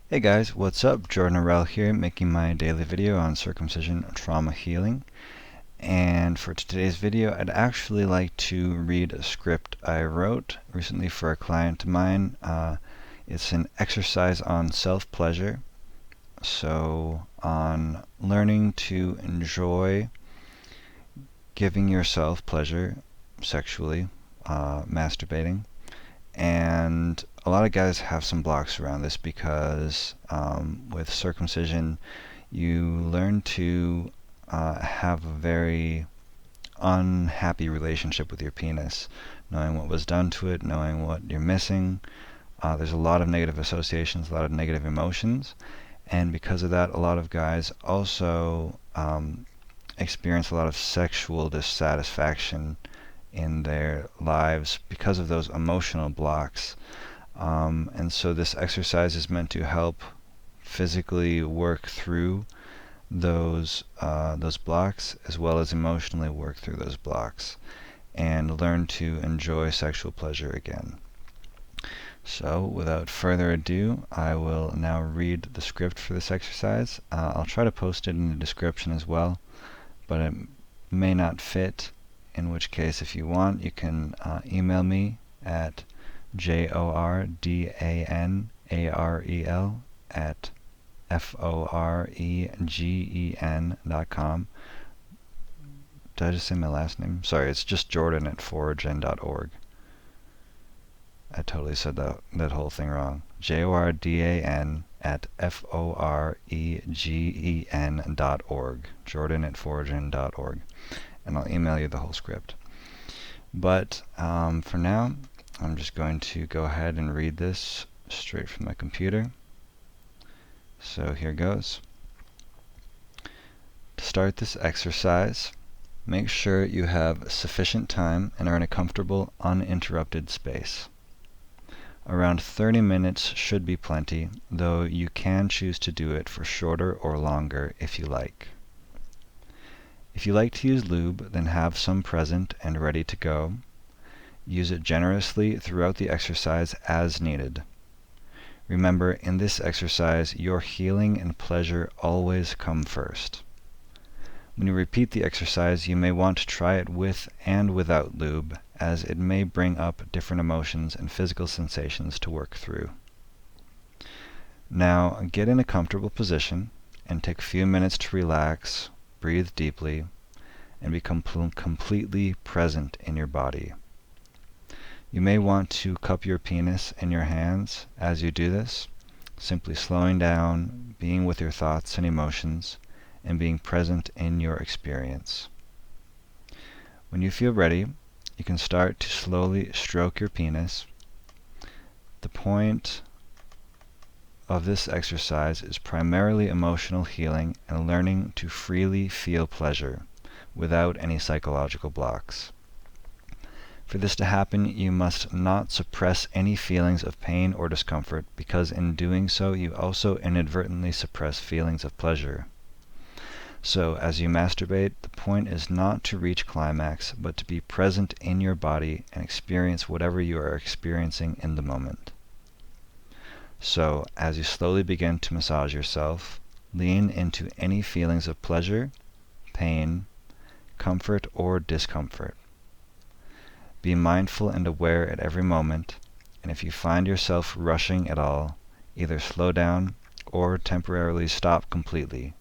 Hey guys, what's up? Jordan Arell here, making my daily video on circumcision trauma healing. And for today's video, I'd actually like to read a script I wrote recently for a client of mine. It's an exercise on self-pleasure. So on learning to enjoy giving yourself pleasure sexually, masturbating. And a lot of guys have some blocks around this because with circumcision, you learn to have a very unhappy relationship with your penis, knowing what was done to it, knowing what you're missing. There's a lot of negative associations, a lot of negative emotions, and because of that, a lot of guys also experience a lot of sexual dissatisfaction in their lives because of those emotional blocks. And so this exercise is meant to help physically work through those blocks, as well as emotionally work through those blocks and learn to enjoy sexual pleasure again. So without further ado, I will now read the script for this exercise. I'll try to post it in the description as well, but it may not fit, in which case if you want you can email me at jordanarel@foregen.com. Did I just say my last name? Sorry, it's just jordan@foregen.org. I totally said that whole thing wrong. jordan@foregen.org. jordan@foregen.org. And I'll email you the whole script. But for now, I'm just going to go ahead and read this straight from my computer. So here goes. To start this exercise, make sure you have sufficient time and are in a comfortable, uninterrupted space. Around 30 minutes should be plenty, though you can choose to do it for shorter or longer if you like. If you like to use lube, then have some present and ready to go. Use it generously throughout the exercise as needed. Remember, in this exercise, your healing and pleasure always come first. When you repeat the exercise, you may want to try it with and without lube, as it may bring up different emotions and physical sensations to work through. Now, get in a comfortable position and take a few minutes to relax, breathe deeply, and become completely present in your body. You may want to cup your penis in your hands as you do this, simply slowing down, being with your thoughts and emotions, and being present in your experience. When you feel ready, you can start to slowly stroke your penis. The point of this exercise is primarily emotional healing and learning to freely feel pleasure without any psychological blocks. For this to happen, you must not suppress any feelings of pain or discomfort, because in doing so you also inadvertently suppress feelings of pleasure. So, as you masturbate, the point is not to reach climax, but to be present in your body and experience whatever you are experiencing in the moment. So, as you slowly begin to massage yourself, lean into any feelings of pleasure, pain, comfort, or discomfort. Be mindful and aware at every moment, and if you find yourself rushing at all, either slow down or temporarily stop completely,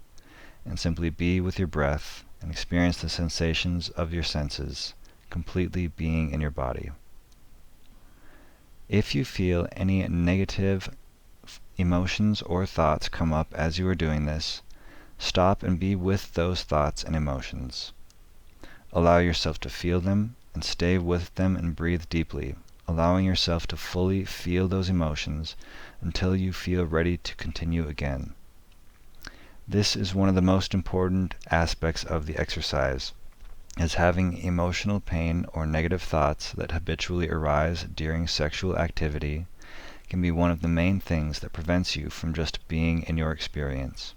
and simply be with your breath and experience the sensations of your senses, completely being in your body. If you feel any negative emotions or thoughts come up as you are doing this, stop and be with those thoughts and emotions. Allow yourself to feel them and stay with them and breathe deeply, allowing yourself to fully feel those emotions until you feel ready to continue again. This is one of the most important aspects of the exercise, as having emotional pain or negative thoughts that habitually arise during sexual activity can be one of the main things that prevents you from just being in your experience.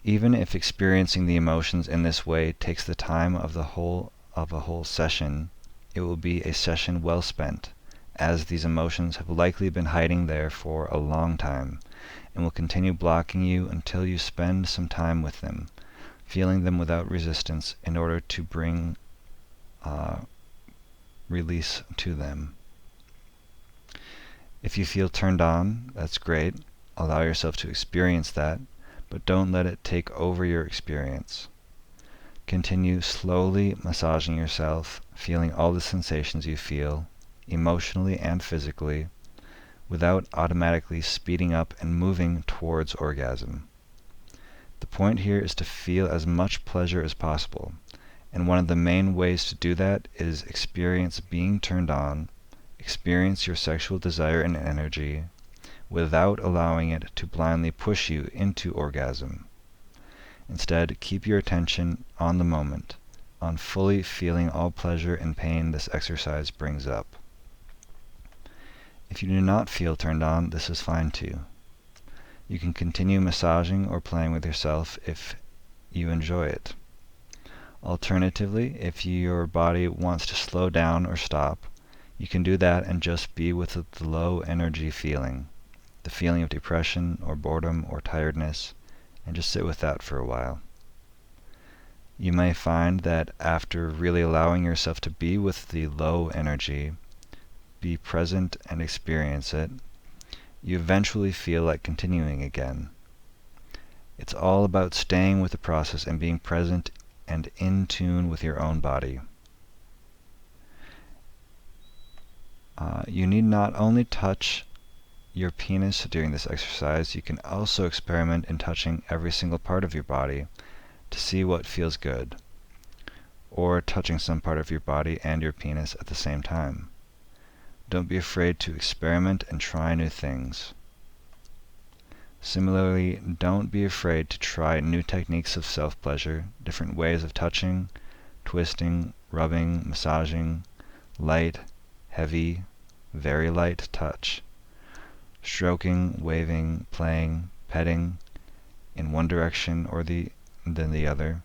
Even if experiencing the emotions in this way takes the time of a whole session, it will be a session well spent, as these emotions have likely been hiding there for a long time and will continue blocking you until you spend some time with them, feeling them without resistance in order to bring release to them. If you feel turned on, that's great. Allow yourself to experience that, but don't let it take over your experience. Continue slowly massaging yourself, feeling all the sensations you feel, emotionally and physically, without automatically speeding up and moving towards orgasm. The point here is to feel as much pleasure as possible, and one of the main ways to do that is experience being turned on, experience your sexual desire and energy, without allowing it to blindly push you into orgasm. Instead, keep your attention on the moment, on fully feeling all pleasure and pain this exercise brings up. If you do not feel turned on, this is fine too. You can continue massaging or playing with yourself if you enjoy it. Alternatively, if your body wants to slow down or stop, you can do that and just be with the low energy feeling, the feeling of depression or boredom or tiredness, and just sit with that for a while. You may find that after really allowing yourself to be with the low energy, be present and experience it, you eventually feel like continuing again. It's all about staying with the process and being present and in tune with your own body. You need not only touch your penis during this exercise, you can also experiment in touching every single part of your body to see what feels good, or touching some part of your body and your penis at the same time. Don't be afraid to experiment and try new things. Similarly, don't be afraid to try new techniques of self-pleasure, different ways of touching, twisting, rubbing, massaging, light, heavy, very light touch, stroking, waving, playing, petting, in one direction or then the other,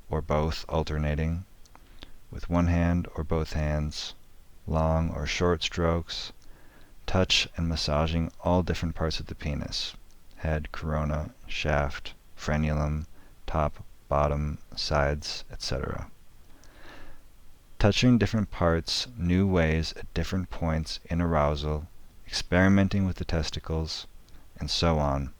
or both alternating, with one hand or both hands, long or short strokes, touch and massaging all different parts of the penis, head, corona, shaft, frenulum, top, bottom, sides, etc. Touching different parts, new ways at different points in arousal, experimenting with the testicles, and so on.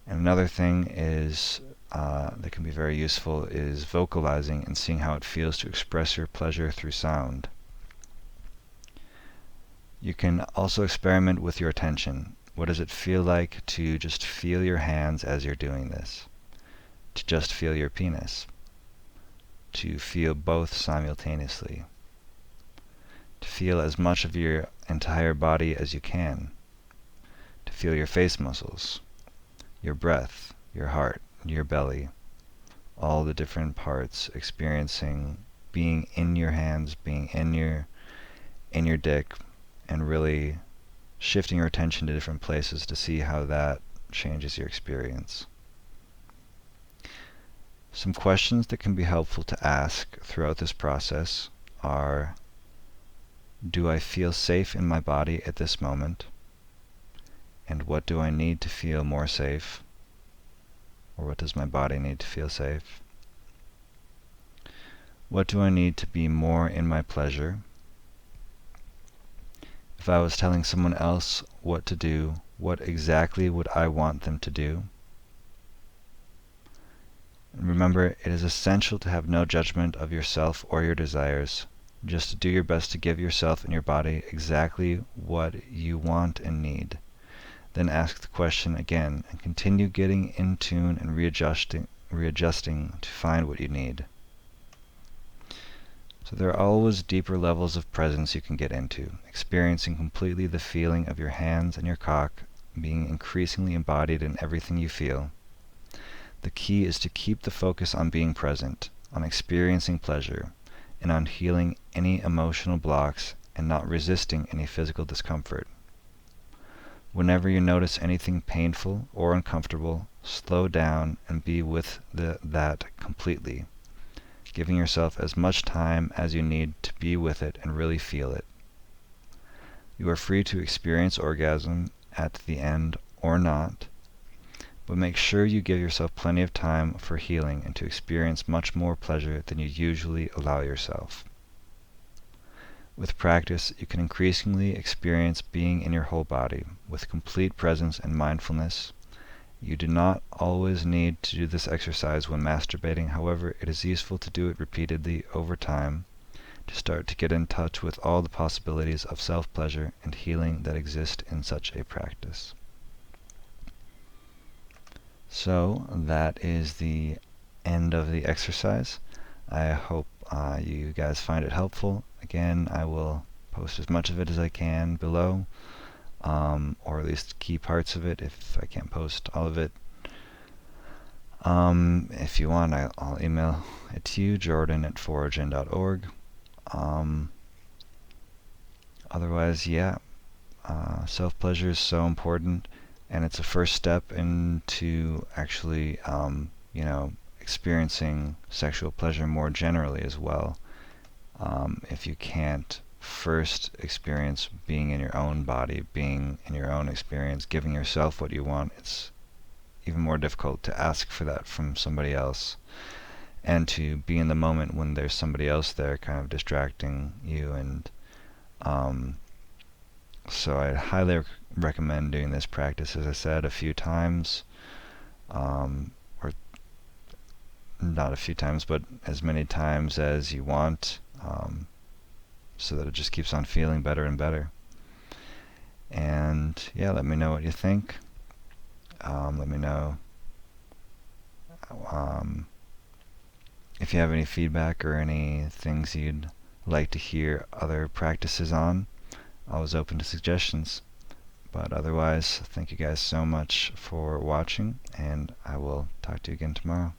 And another thing is that can be very useful is vocalizing and seeing how it feels to express your pleasure through sound. You can also experiment with your attention. What does it feel like to just feel your hands as you're doing this? To just feel your penis? To feel both simultaneously? To feel as much of your entire body as you can? To feel your face muscles, your breath, your heart, your belly, all the different parts, experiencing being in your hands, being in your dick, and really shifting your attention to different places to see how that changes your experience. Some questions that can be helpful to ask throughout this process are, do I feel safe in my body at this moment? And what do I need to feel more safe? Or what does my body need to feel safe? What do I need to be more in my pleasure? If I was telling someone else what to do, what exactly would I want them to do? And remember, it is essential to have no judgment of yourself or your desires. Just to do your best to give yourself and your body exactly what you want and need. Then ask the question again and continue getting in tune and readjusting to find what you need. So there are always deeper levels of presence you can get into, experiencing completely the feeling of your hands and your cock being increasingly embodied in everything you feel. The key is to keep the focus on being present, on experiencing pleasure, and on healing any emotional blocks and not resisting any physical discomfort. Whenever you notice anything painful or uncomfortable, slow down and be with that completely, giving yourself as much time as you need to be with it and really feel it. You are free to experience orgasm at the end or not, but make sure you give yourself plenty of time for healing and to experience much more pleasure than you usually allow yourself. With practice, you can increasingly experience being in your whole body with complete presence and mindfulness. You do not always need to do this exercise when masturbating. However, it is useful to do it repeatedly over time to start to get in touch with all the possibilities of self-pleasure and healing that exist in such a practice. So that is the end of the exercise. I hope you guys find it helpful. Again, I will post as much of it as I can below, or at least key parts of it if I can't post all of it. If you want, I'll email it to you, jordan@4gen.org. Otherwise, yeah, self-pleasure is so important, and it's a first step into actually, experiencing sexual pleasure more generally as well. If you can't first experience being in your own body, being in your own experience, giving yourself what you want, it's even more difficult to ask for that from somebody else, and to be in the moment when there's somebody else there kind of distracting you. And so I highly recommend doing this practice, as I said, a few times, or not a few times, but as many times as you want, so that it just keeps on feeling better and better. And yeah, let me know what you think. Let me know if you have any feedback or any things you'd like to hear other practices on. Always open to suggestions. But otherwise, thank you guys so much for watching, and I will talk to you again tomorrow.